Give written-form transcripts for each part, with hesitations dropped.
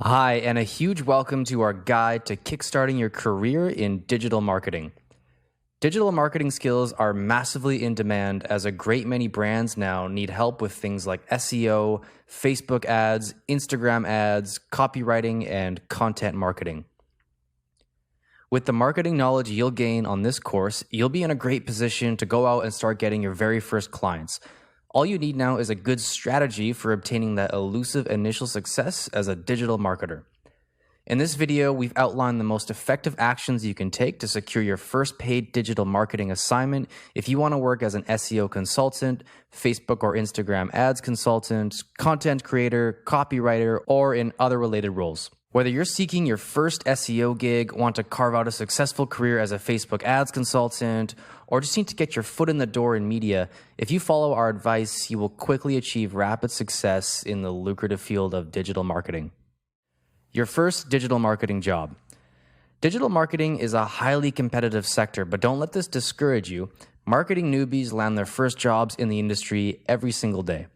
Hi, and a huge welcome to our guide to kickstarting your career in digital marketing. Digital marketing skills are massively in demand as a great many brands now need help with things like SEO, Facebook ads, Instagram ads, copywriting, and content marketing. With the marketing knowledge you'll gain on this course, you'll be in a great position to go out and start getting your very first clients. All you need now is a good strategy for obtaining that elusive initial success as a digital marketer. In this video, we've outlined the most effective actions you can take to secure your first paid digital marketing assignment if you want to work as an SEO consultant, Facebook or Instagram ads consultant, content creator, copywriter, or in other related roles. Whether you're seeking your first SEO gig, want to carve out a successful career as a Facebook ads consultant, or just need to get your foot in the door in media, if you follow our advice, you will quickly achieve rapid success in the lucrative field of digital marketing. Your first digital marketing job. Digital marketing is a highly competitive sector, but don't let this discourage you. Marketing newbies land their first jobs in the industry every single day.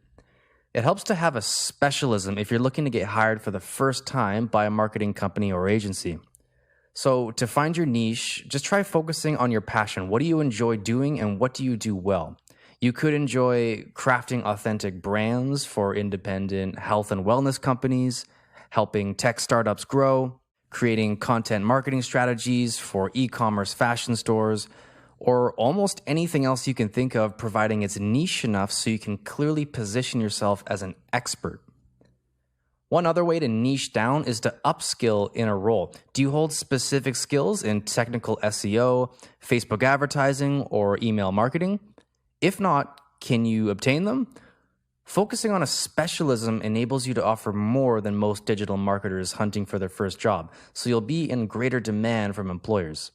It helps to have a specialism if you're looking to get hired for the first time by a marketing company or agency. So to find your niche, just try focusing on your passion. What do you enjoy doing and what do you do well? You could enjoy crafting authentic brands for independent health and wellness companies, helping tech startups grow, creating content marketing strategies for e-commerce fashion stores, or almost anything else you can think of, providing it's niche enough so you can clearly position yourself as an expert. One other way to niche down is to upskill in a role. Do you hold specific skills in technical SEO, Facebook advertising, or email marketing? If not, can you obtain them? Focusing on a specialism enables you to offer more than most digital marketers hunting for their first job, so you'll be in greater demand from employers.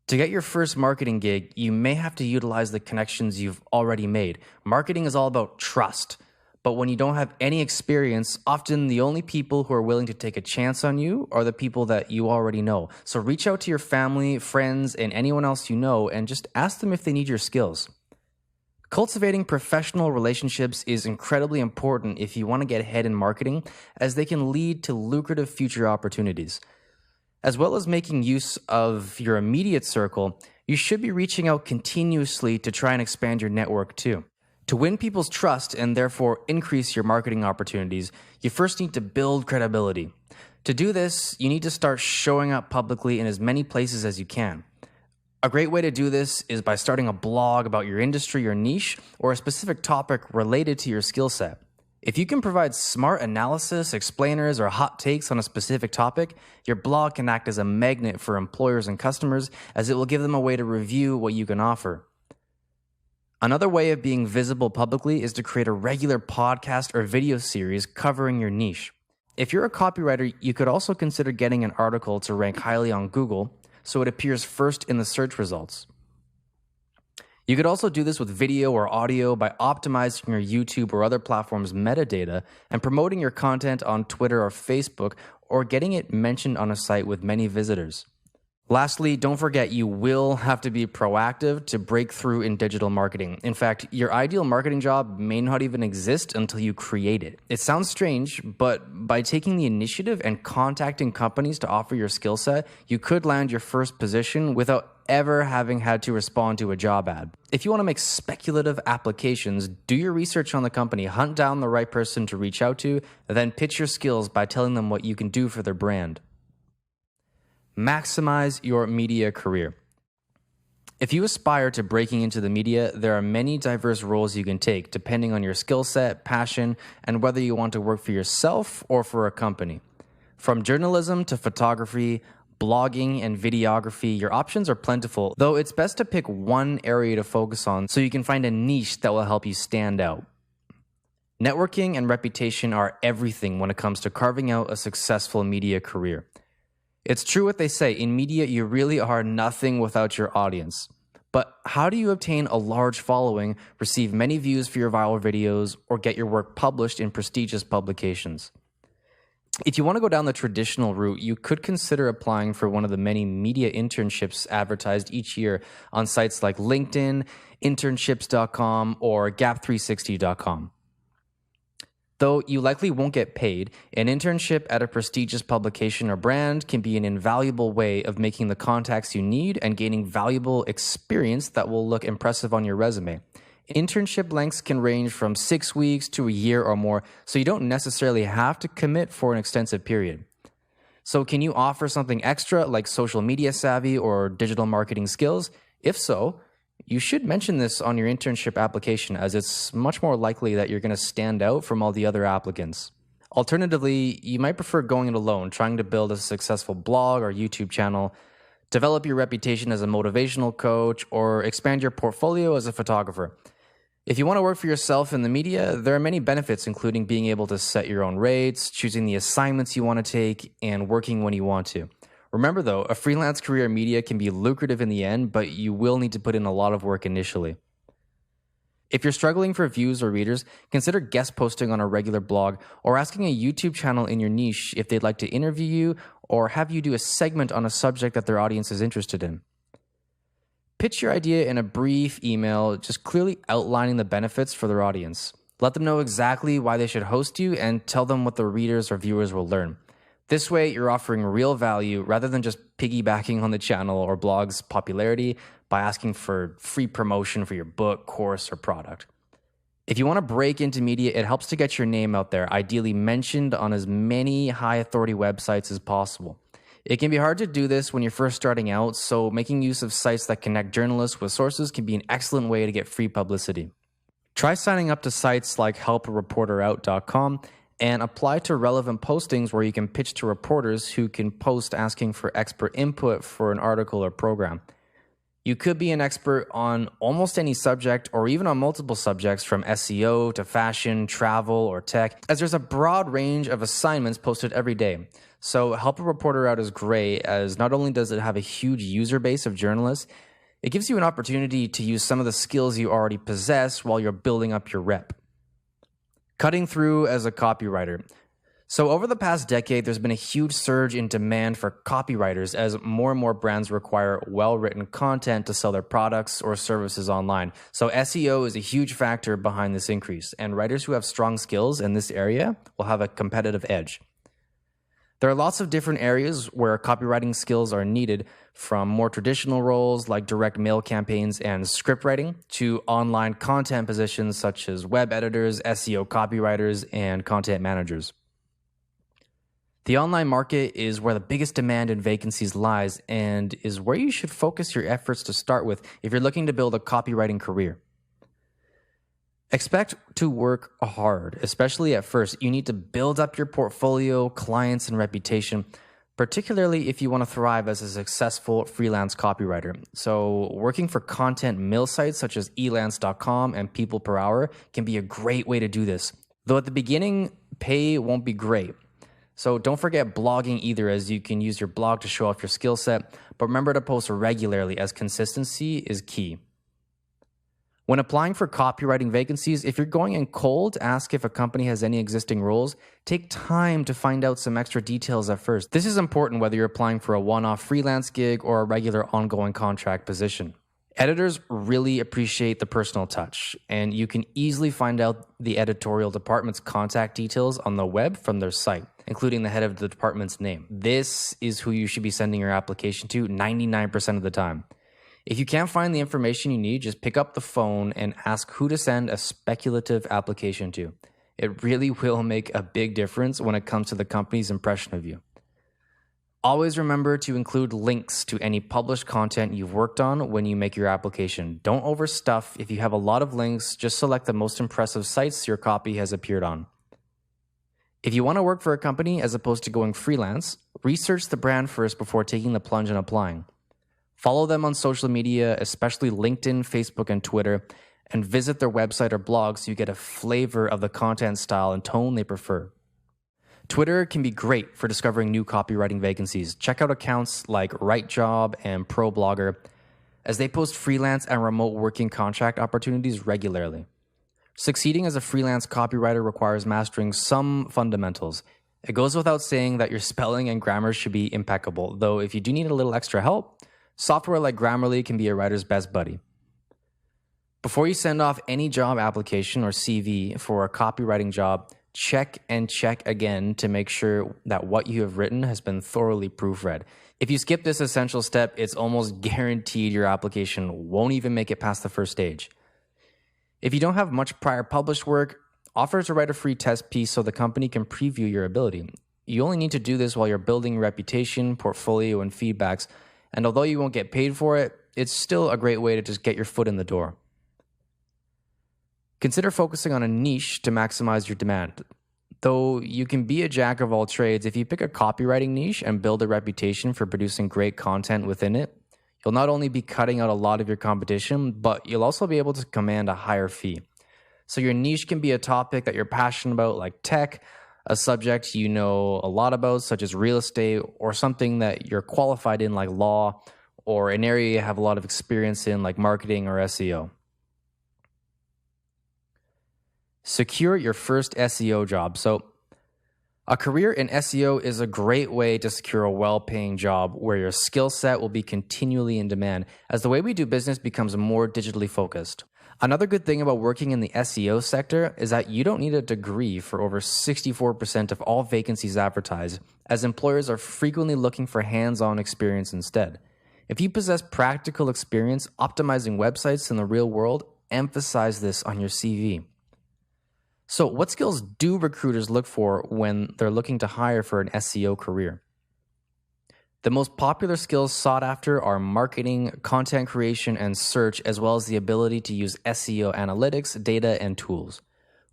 To get your first marketing gig, you may have to utilize the connections you've already made. Marketing is all about trust, but when you don't have any experience, often the only people who are willing to take a chance on you are the people that you already know. So reach out to your family, friends, and anyone else you know and just ask them if they need your skills. Cultivating professional relationships is incredibly important if you want to get ahead in marketing, as they can lead to lucrative future opportunities. As well as making use of your immediate circle, you should be reaching out continuously to try and expand your network too. To win people's trust and therefore increase your marketing opportunities, you first need to build credibility. To do this, you need to start showing up publicly in as many places as you can. A great way to do this is by starting a blog about your industry or niche, or a specific topic related to your skill set. If you can provide smart analysis, explainers, or hot takes on a specific topic, your blog can act as a magnet for employers and customers, as it will give them a way to review what you can offer. Another way of being visible publicly is to create a regular podcast or video series covering your niche. If you're a copywriter, you could also consider getting an article to rank highly on Google, so it appears first in the search results. You could also do this with video or audio by optimizing your YouTube or other platforms' metadata and promoting your content on Twitter or Facebook, or getting it mentioned on a site with many visitors. Lastly, don't forget you will have to be proactive to break through in digital marketing. In fact, your ideal marketing job may not even exist until you create it. It sounds strange, but by taking the initiative and contacting companies to offer your skill set, you could land your first position without ever having had to respond to a job ad. If you want to make speculative applications, do your research on the company, hunt down the right person to reach out to, and then pitch your skills by telling them what you can do for their brand. Maximize your media career. If you aspire to breaking into the media, there are many diverse roles you can take depending on your skill set, passion, and whether you want to work for yourself or for a company. From journalism to photography, blogging, and videography, your options are plentiful, though it's best to pick one area to focus on so you can find a niche that will help you stand out. Networking and reputation are everything when it comes to carving out a successful media career. It's true what they say, in media you really are nothing without your audience. But how do you obtain a large following, receive many views for your viral videos, or get your work published in prestigious publications? If you want to go down the traditional route, you could consider applying for one of the many media internships advertised each year on sites like LinkedIn, internships.com, or gap360.com. Though you likely won't get paid, an internship at a prestigious publication or brand can be an invaluable way of making the contacts you need and gaining valuable experience that will look impressive on your resume. Internship lengths can range from 6 weeks to a year or more, so you don't necessarily have to commit for an extensive period. So can you offer something extra like social media savvy or digital marketing skills? If so, you should mention this on your internship application, as it's much more likely that you're going to stand out from all the other applicants. Alternatively, you might prefer going it alone, trying to build a successful blog or YouTube channel, develop your reputation as a motivational coach, or expand your portfolio as a photographer. If you want to work for yourself in the media, there are many benefits, including being able to set your own rates, choosing the assignments you want to take, and working when you want to. Remember though, a freelance career in media can be lucrative in the end, but you will need to put in a lot of work initially. If you're struggling for views or readers, consider guest posting on a regular blog or asking a YouTube channel in your niche if they'd like to interview you or have you do a segment on a subject that their audience is interested in. Pitch your idea in a brief email, just clearly outlining the benefits for their audience. Let them know exactly why they should host you and tell them what the readers or viewers will learn. This way, you're offering real value rather than just piggybacking on the channel or blog's popularity by asking for free promotion for your book, course, or product. If you want to break into media, it helps to get your name out there, ideally mentioned on as many high-authority websites as possible. It can be hard to do this when you're first starting out, so making use of sites that connect journalists with sources can be an excellent way to get free publicity. Try signing up to sites like helpareporterout.com and apply to relevant postings where you can pitch to reporters who can post asking for expert input for an article or program. You could be an expert on almost any subject or even on multiple subjects from SEO to fashion, travel, or tech, as there's a broad range of assignments posted every day. So Help a Reporter Out is great, as not only does it have a huge user base of journalists, it gives you an opportunity to use some of the skills you already possess while you're building up your rep. Cutting through as a copywriter. So over the past decade, there's been a huge surge in demand for copywriters as more and more brands require well-written content to sell their products or services online. So SEO is a huge factor behind this increase, and writers who have strong skills in this area will have a competitive edge. There are lots of different areas where copywriting skills are needed, from more traditional roles like direct mail campaigns and script writing to online content positions such as web editors, SEO copywriters, and content managers. The online market is where the biggest demand and vacancies lies and is where you should focus your efforts to start with if you're looking to build a copywriting career. Expect to work hard, especially at first. You need to build up your portfolio, clients, and reputation, particularly if you want to thrive as a successful freelance copywriter. So working for content mill sites such as elance.com and People Per Hour can be a great way to do this. Though at the beginning, pay won't be great. So don't forget blogging either, as you can use your blog to show off your skill set, but remember to post regularly, as consistency is key. When applying for copywriting vacancies, if you're going in cold, ask if a company has any existing roles. Take time to find out some extra details at first. This is important whether you're applying for a one-off freelance gig or a regular ongoing contract position. Editors really appreciate the personal touch, and you can easily find out the editorial department's contact details on the web from their site, including the head of the department's name. This is who you should be sending your application to 99% of the time. If you can't find the information you need, just pick up the phone and ask who to send a speculative application to. It really will make a big difference when it comes to the company's impression of you. Always remember to include links to any published content you've worked on when you make your application. Don't overstuff. If you have a lot of links, just select the most impressive sites your copy has appeared on. If you want to work for a company as opposed to going freelance, research the brand first before taking the plunge and applying. Follow them on social media, especially LinkedIn, Facebook, and Twitter, and visit their website or blog so you get a flavor of the content style and tone they prefer. Twitter can be great for discovering new copywriting vacancies. Check out accounts like WriteJob and ProBlogger, as they post freelance and remote working contract opportunities regularly. Succeeding as a freelance copywriter requires mastering some fundamentals. It goes without saying that your spelling and grammar should be impeccable, though if you do need a little extra help, software like Grammarly can be a writer's best buddy. Before you send off any job application or CV for a copywriting job, check and check again to make sure that what you have written has been thoroughly proofread. If you skip this essential step, it's almost guaranteed your application won't even make it past the first stage. If you don't have much prior published work, offer to write a free test piece so the company can preview your ability. You only need to do this while you're building reputation, portfolio, and feedbacks, and although you won't get paid for it, it's still a great way to just get your foot in the door. Consider focusing on a niche to maximize your demand. Though you can be a jack of all trades, if you pick a copywriting niche and build a reputation for producing great content within it, you'll not only be cutting out a lot of your competition, but you'll also be able to command a higher fee. So your niche can be a topic that you're passionate about, like tech, a subject you know a lot about, such as real estate, or something that you're qualified in, like law, or an area you have a lot of experience in, like marketing or SEO. Secure your first SEO job. So a career in SEO is a great way to secure a well-paying job where your skill set will be continually in demand as the way we do business becomes more digitally focused. Another good thing about working in the SEO sector is that you don't need a degree for over 64% of all vacancies advertised, as employers are frequently looking for hands-on experience instead. If you possess practical experience optimizing websites in the real world, emphasize this on your CV. So what skills do recruiters look for when they're looking to hire for an SEO career? The most popular skills sought after are marketing, content creation, and search, as well as the ability to use SEO analytics, data, and tools.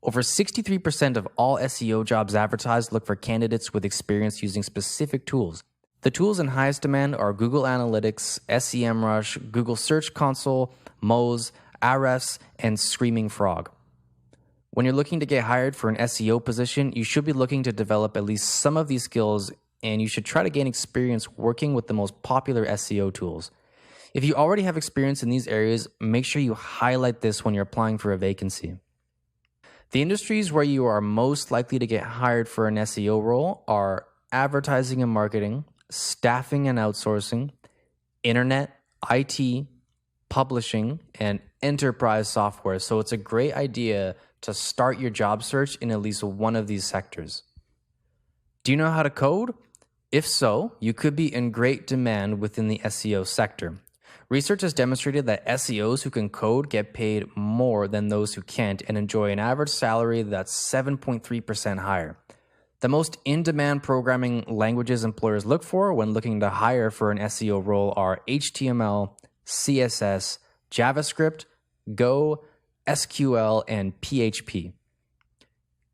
Over 63% of all SEO jobs advertised look for candidates with experience using specific tools. The tools in highest demand are Google Analytics, SEMrush, Google Search Console, Moz, Ahrefs, and Screaming Frog. When you're looking to get hired for an SEO position, you should be looking to develop at least some of these skills, and you should try to gain experience working with the most popular SEO tools. If you already have experience in these areas, make sure you highlight this when you're applying for a vacancy. The industries where you are most likely to get hired for an SEO role are advertising and marketing, staffing and outsourcing, internet, IT, publishing, and enterprise software. So it's a great idea to start your job search in at least one of these sectors. Do you know how to code? If so, you could be in great demand within the SEO sector. Research has demonstrated that SEOs who can code get paid more than those who can't and enjoy an average salary that's 7.3% higher. The most in-demand programming languages employers look for when looking to hire for an SEO role are HTML, CSS, JavaScript, Go, SQL, and PHP.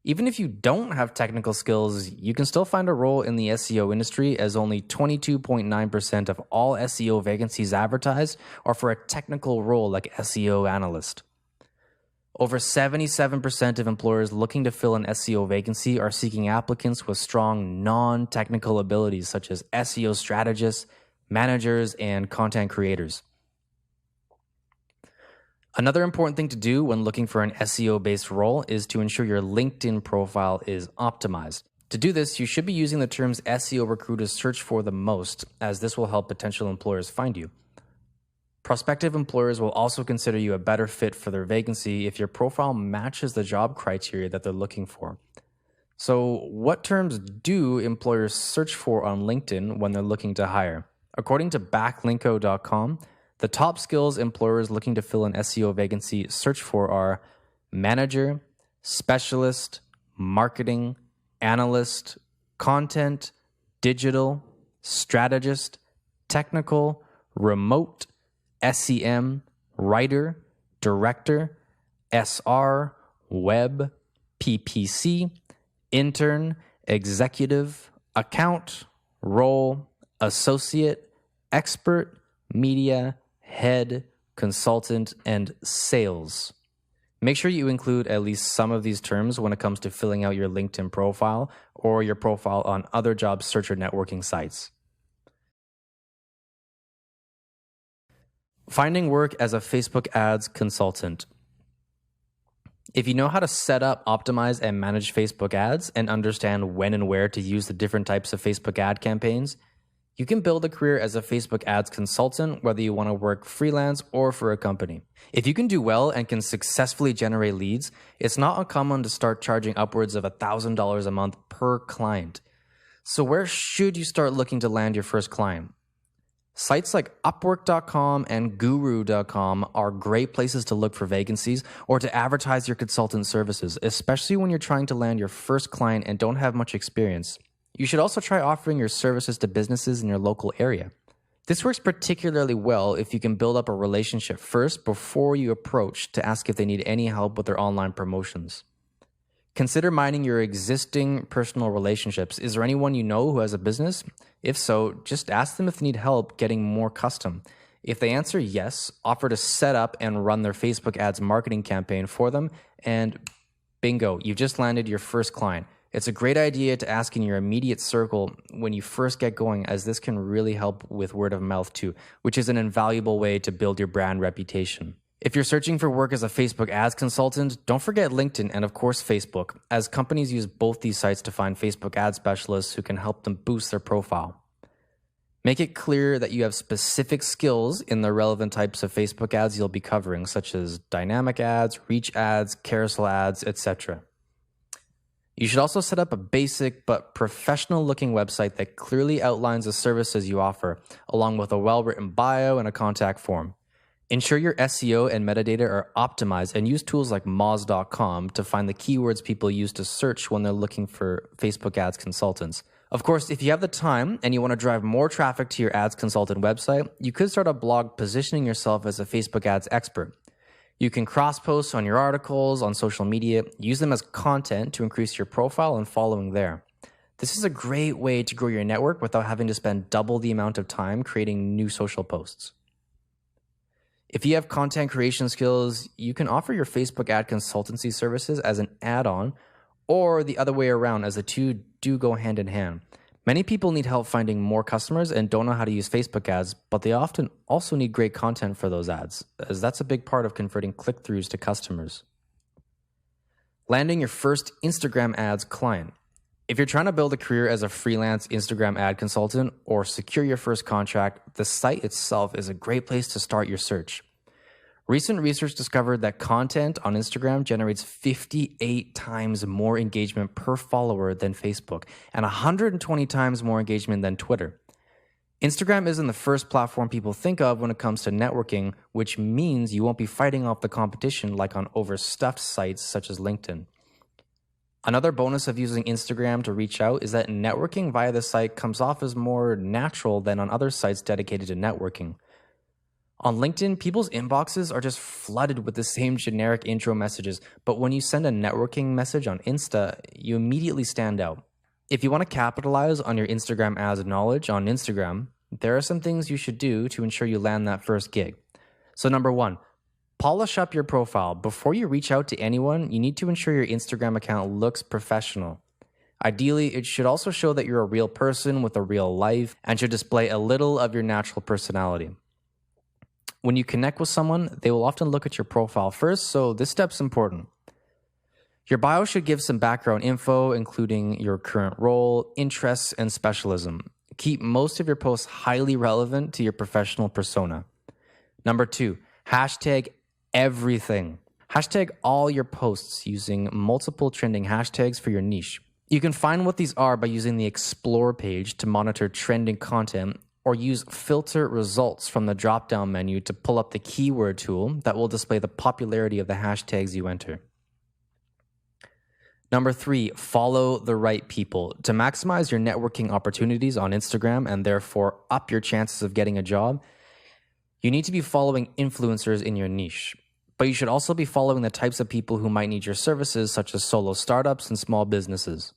Even if you don't have technical skills, you can still find a role in the SEO industry, as only 22.9% of all SEO vacancies advertised are for a technical role like SEO analyst. Over 77% of employers looking to fill an SEO vacancy are seeking applicants with strong non-technical abilities such as SEO strategists, managers, and content creators. Another important thing to do when looking for an SEO-based role is to ensure your LinkedIn profile is optimized. To do this, you should be using the terms SEO recruiters search for the most, as this will help potential employers find you. Prospective employers will also consider you a better fit for their vacancy if your profile matches the job criteria that they're looking for. So, what terms do employers search for on LinkedIn when they're looking to hire? According to backlinko.com, the top skills employers looking to fill an SEO vacancy search for are manager, specialist, marketing, analyst, content, digital, strategist, technical, remote, SEM, writer, director, SR, web, PPC, intern, executive, account, role, associate, expert, media, head, consultant, and sales. Make sure you include at least some of these terms when it comes to filling out your LinkedIn profile or your profile on other job search or networking sites. Finding work as a Facebook ads consultant. If you know how to set up, optimize, and manage Facebook ads and understand when and where to use the different types of Facebook ad campaigns, You can build a career as a Facebook ads consultant, whether you want to work freelance or for a company. If you can do well and can successfully generate leads, it's not uncommon to start charging upwards of $1,000 a month per client. So where should you start looking to land your first client? Sites like Upwork.com and Guru.com are great places to look for vacancies or to advertise your consultant services, especially when you're trying to land your first client and don't have much experience. You should also try offering your services to businesses in your local area. This works particularly well if you can build up a relationship first before you approach to ask if they need any help with their online promotions. Consider mining your existing personal relationships. Is there anyone you know who has a business? If so, just ask them if they need help getting more custom. If they answer yes, offer to set up and run their Facebook ads marketing campaign for them, and bingo, you've just landed your first client. It's a great idea to ask in your immediate circle when you first get going, as this can really help with word of mouth too, which is an invaluable way to build your brand reputation. If you're searching for work as a Facebook ads consultant, don't forget LinkedIn and of course Facebook, as companies use both these sites to find Facebook ad specialists who can help them boost their profile. Make it clear that you have specific skills in the relevant types of Facebook ads you'll be covering, such as dynamic ads, reach ads, carousel ads, etc. You should also set up a basic but professional-looking website that clearly outlines the services you offer, along with a well-written bio and a contact form. Ensure your SEO and metadata are optimized and use tools like Moz.com to find the keywords people use to search when they're looking for Facebook ads consultants. Of course, if you have the time and you want to drive more traffic to your ads consultant website, you could start a blog positioning yourself as a Facebook ads expert. You can cross-post on your articles on social media, use them as content to increase your profile and following there. This is a great way to grow your network without having to spend double the amount of time creating new social posts. If you have content creation skills, you can offer your Facebook ad consultancy services as an add-on, or the other way around, as the two do go hand in hand. Many people need help finding more customers and don't know how to use Facebook ads, but they often also need great content for those ads, as that's a big part of converting click-throughs to customers. Landing your first Instagram ads client. If you're trying to build a career as a freelance Instagram ad consultant or secure your first contract, the site itself is a great place to start your search. Recent research discovered that content on Instagram generates 58 times more engagement per follower than Facebook and 120 times more engagement than Twitter. Instagram isn't the first platform people think of when it comes to networking, which means you won't be fighting off the competition like on overstuffed sites such as LinkedIn. Another bonus of using Instagram to reach out is that networking via the site comes off as more natural than on other sites dedicated to networking. On LinkedIn, people's inboxes are just flooded with the same generic intro messages, but when you send a networking message on Insta, you immediately stand out. If you want to capitalize on your Instagram ads knowledge on Instagram, there are some things you should do to ensure you land that first gig. So number 1, polish up your profile. Before you reach out to anyone, you need to ensure your Instagram account looks professional. Ideally, it should also show that you're a real person with a real life and should display a little of your natural personality. When you connect with someone, they will often look at your profile first, so this step's important. Your bio should give some background info, including your current role, interests, and specialism. Keep most of your posts highly relevant to your professional persona. Number 2, hashtag everything. Hashtag all your posts using multiple trending hashtags for your niche. You can find what these are by using the Explore page to monitor trending content, or use filter results from the drop-down menu to pull up the keyword tool that will display the popularity of the hashtags you enter. Number 3, follow the right people. To maximize your networking opportunities on Instagram and therefore up your chances of getting a job, you need to be following influencers in your niche. But you should also be following the types of people who might need your services, such as solo startups and small businesses.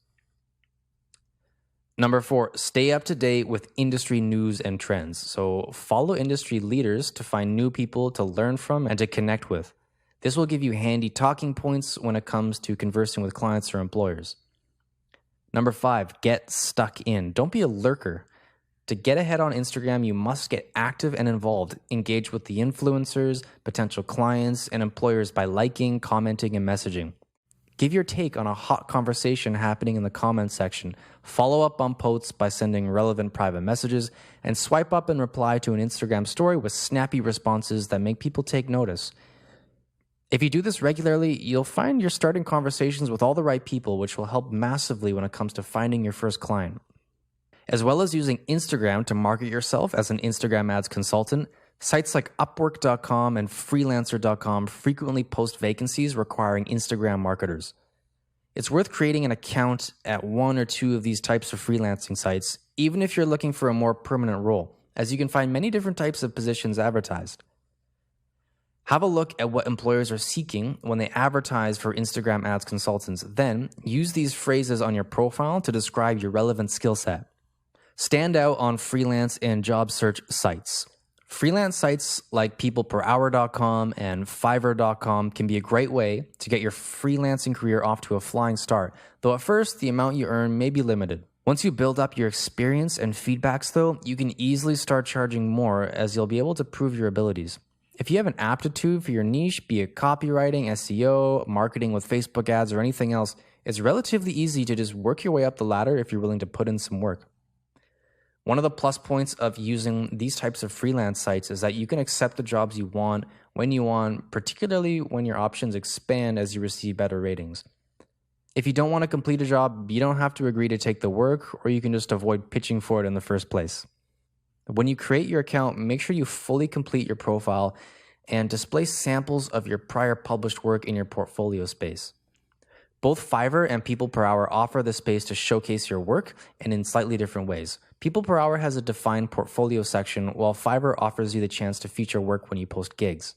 Number 4, stay up to date with industry news and trends. So follow industry leaders to find new people to learn from and to connect with. This will give you handy talking points when it comes to conversing with clients or employers. Number 5, get stuck in. Don't be a lurker. To get ahead on Instagram, you must get active and involved. Engage with the influencers, potential clients, and employers by liking, commenting, and messaging. Give your take on a hot conversation happening in the comments section. Follow up on posts by sending relevant private messages, and swipe up and reply to an Instagram story with snappy responses that make people take notice. If you do this regularly, you'll find you're starting conversations with all the right people, which will help massively when it comes to finding your first client. As well as using Instagram to market yourself as an Instagram ads consultant, sites like Upwork.com and Freelancer.com frequently post vacancies requiring Instagram marketers. It's worth creating an account at one or two of these types of freelancing sites, even if you're looking for a more permanent role, as you can find many different types of positions advertised. Have a look at what employers are seeking when they advertise for Instagram ads consultants. Then, use these phrases on your profile to describe your relevant skill set. Stand out on freelance and job search sites. Freelance sites like peopleperhour.com and Fiverr.com can be a great way to get your freelancing career off to a flying start, though at first the amount you earn may be limited. Once you build up your experience and feedbacks though, you can easily start charging more as you'll be able to prove your abilities. If you have an aptitude for your niche, be it copywriting, SEO, marketing with Facebook ads, or anything else, it's relatively easy to just work your way up the ladder if you're willing to put in some work. One of the plus points of using these types of freelance sites is that you can accept the jobs you want, when you want, particularly when your options expand as you receive better ratings. If you don't want to complete a job, you don't have to agree to take the work, or you can just avoid pitching for it in the first place. When you create your account, make sure you fully complete your profile and display samples of your prior published work in your portfolio space. Both Fiverr and People Per Hour offer the space to showcase your work, and in slightly different ways. People Per Hour has a defined portfolio section, while Fiverr offers you the chance to feature work when you post gigs.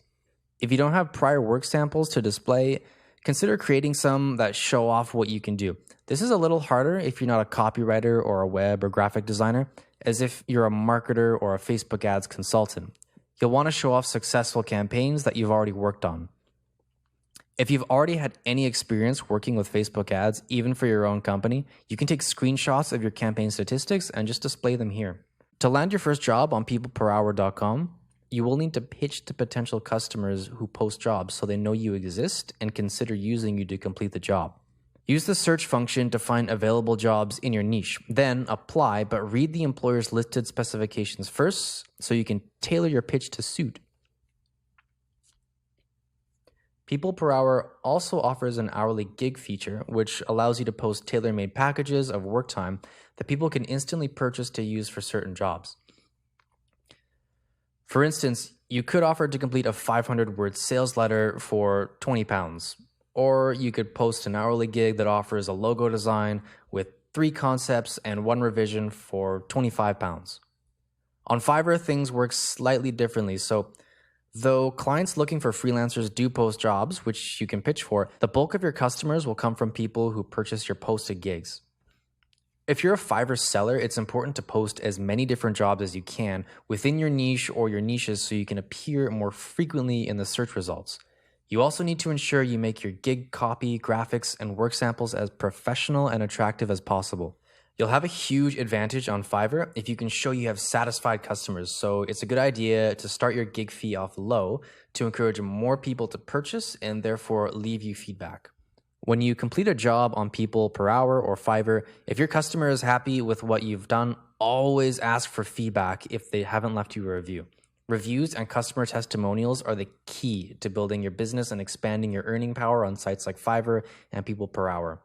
If you don't have prior work samples to display, consider creating some that show off what you can do. This is a little harder if you're not a copywriter or a web or graphic designer, as if you're a marketer or a Facebook ads consultant. You'll want to show off successful campaigns that you've already worked on. If you've already had any experience working with Facebook ads, even for your own company, you can take screenshots of your campaign statistics and just display them here. To land your first job on peopleperhour.com, you will need to pitch to potential customers who post jobs so they know you exist and consider using you to complete the job. Use the search function to find available jobs in your niche. Then apply, but read the employer's listed specifications first so you can tailor your pitch to suit. People Per Hour also offers an hourly gig feature, which allows you to post tailor-made packages of work time that people can instantly purchase to use for certain jobs. For instance, you could offer to complete a 500-word sales letter for £20, or you could post an hourly gig that offers a logo design with 3 concepts and 1 revision for £25. On Fiverr, things work slightly differently, so though clients looking for freelancers do post jobs, which you can pitch for, the bulk of your customers will come from people who purchase your posted gigs. If you're a Fiverr seller, it's important to post as many different jobs as you can within your niche or your niches so you can appear more frequently in the search results. You also need to ensure you make your gig copy, graphics, and work samples as professional and attractive as possible. You'll have a huge advantage on Fiverr if you can show you have satisfied customers, so it's a good idea to start your gig fee off low to encourage more people to purchase and therefore leave you feedback. When you complete a job on People Per Hour or Fiverr, if your customer is happy with what you've done, always ask for feedback if they haven't left you a review. Reviews and customer testimonials are the key to building your business and expanding your earning power on sites like Fiverr and People Per Hour.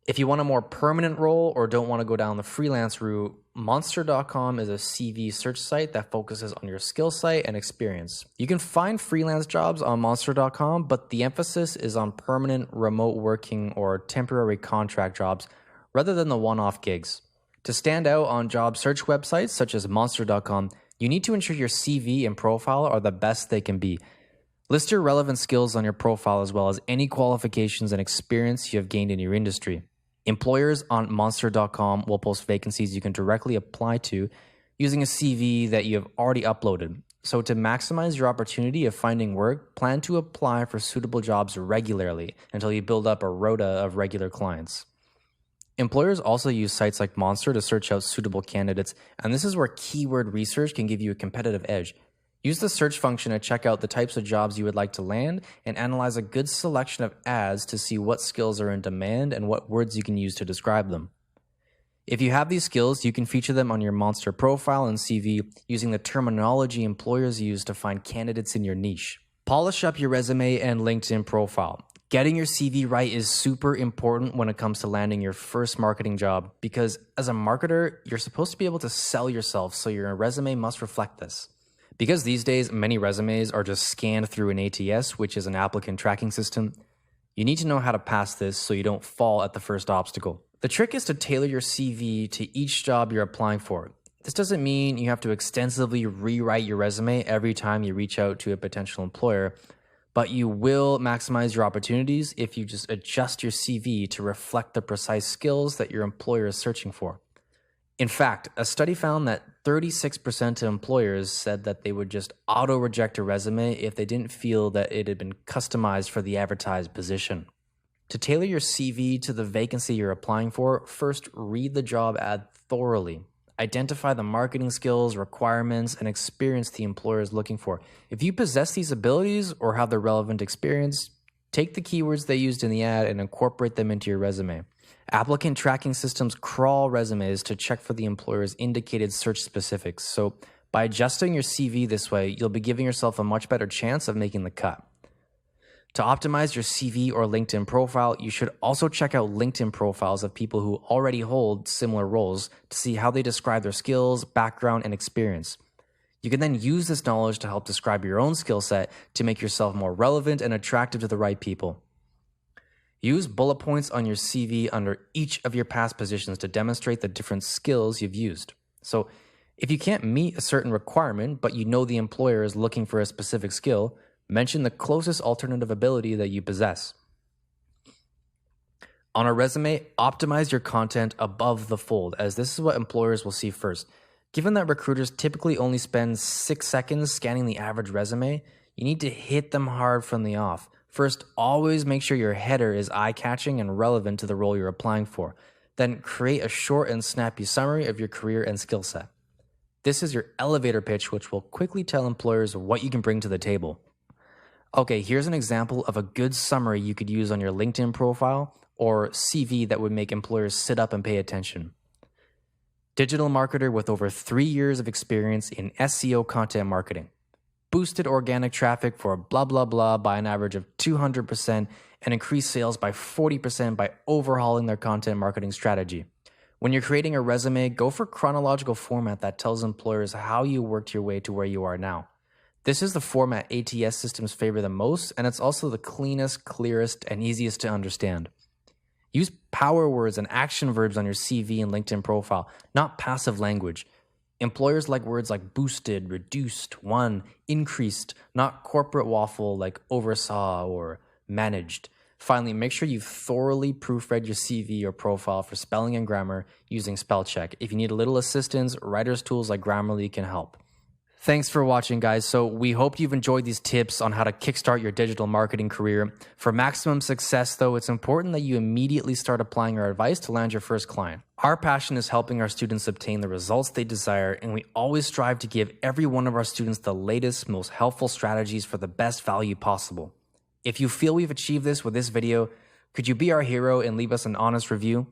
If you want a more permanent role or don't want to go down the freelance route, Monster.com is a CV search site that focuses on your skill set and experience. You can find freelance jobs on Monster.com, but the emphasis is on permanent remote working or temporary contract jobs rather than the one-off gigs. To stand out on job search websites such as Monster.com, you need to ensure your CV and profile are the best they can be. List your relevant skills on your profile as well as any qualifications and experience you have gained in your industry. Employers on Monster.com will post vacancies you can directly apply to using a CV that you have already uploaded. So to maximize your opportunity of finding work, plan to apply for suitable jobs regularly until you build up a rota of regular clients. Employers also use sites like Monster to search out suitable candidates, and this is where keyword research can give you a competitive edge. Use the search function to check out the types of jobs you would like to land and analyze a good selection of ads to see what skills are in demand and what words you can use to describe them. If you have these skills, you can feature them on your Monster profile and CV using the terminology employers use to find candidates in your niche. Polish up your resume and LinkedIn profile. Getting your CV right is super important when it comes to landing your first marketing job because as a marketer, you're supposed to be able to sell yourself, so your resume must reflect this. Because these days, many resumes are just scanned through an ATS, which is an applicant tracking system, you need to know how to pass this so you don't fall at the first obstacle. The trick is to tailor your CV to each job you're applying for. This doesn't mean you have to extensively rewrite your resume every time you reach out to a potential employer, but you will maximize your opportunities if you just adjust your CV to reflect the precise skills that your employer is searching for. In fact, a study found that 36% of employers said that they would just auto-reject a resume if they didn't feel that it had been customized for the advertised position. To tailor your CV to the vacancy you're applying for, first read the job ad thoroughly. Identify the marketing skills, requirements, and experience the employer is looking for. If you possess these abilities or have the relevant experience, take the keywords they used in the ad and incorporate them into your resume. Applicant tracking systems crawl resumes to check for the employer's indicated search specifics. So by adjusting your CV this way, you'll be giving yourself a much better chance of making the cut. To optimize your CV or LinkedIn profile, you should also check out LinkedIn profiles of people who already hold similar roles to see how they describe their skills, background, and experience. You can then use this knowledge to help describe your own skill set to make yourself more relevant and attractive to the right people. Use bullet points on your CV under each of your past positions to demonstrate the different skills you've used. So if you can't meet a certain requirement, but you know the employer is looking for a specific skill, mention the closest alternative ability that you possess. On a resume, optimize your content above the fold, as this is what employers will see first. Given that recruiters typically only spend 6 seconds scanning the average resume, you need to hit them hard from the off. First, always make sure your header is eye-catching and relevant to the role you're applying for. Then create a short and snappy summary of your career and skill set. This is your elevator pitch, which will quickly tell employers what you can bring to the table. Okay, here's an example of a good summary you could use on your LinkedIn profile or CV that would make employers sit up and pay attention. Digital marketer with over 3 years of experience in SEO content marketing. Boosted organic traffic for blah, blah, blah by an average of 200% and increased sales by 40% by overhauling their content marketing strategy. When you're creating a resume, go for chronological format that tells employers how you worked your way to where you are now. This is the format ATS systems favor the most, and it's also the cleanest, clearest, and easiest to understand. Use power words and action verbs on your CV and LinkedIn profile, not passive language. Employers like words like boosted, reduced, won, increased, not corporate waffle like oversaw or managed. Finally, make sure you've thoroughly proofread your CV or profile for spelling and grammar using spell check. If you need a little assistance, writers' tools like Grammarly can help. Thanks for watching, guys. So we hope you've enjoyed these tips on how to kickstart your digital marketing career. For maximum success, though, it's important that you immediately start applying our advice to land your first client. Our passion is helping our students obtain the results they desire, and we always strive to give every one of our students the latest, most helpful strategies for the best value possible. If you feel we've achieved this with this video, could you be our hero and leave us an honest review?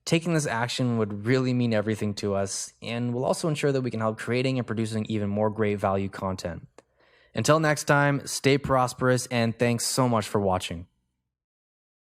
Taking this action would really mean everything to us, and will also ensure that we can help creating and producing even more great value content. Until next time, stay prosperous, and thanks so much for watching.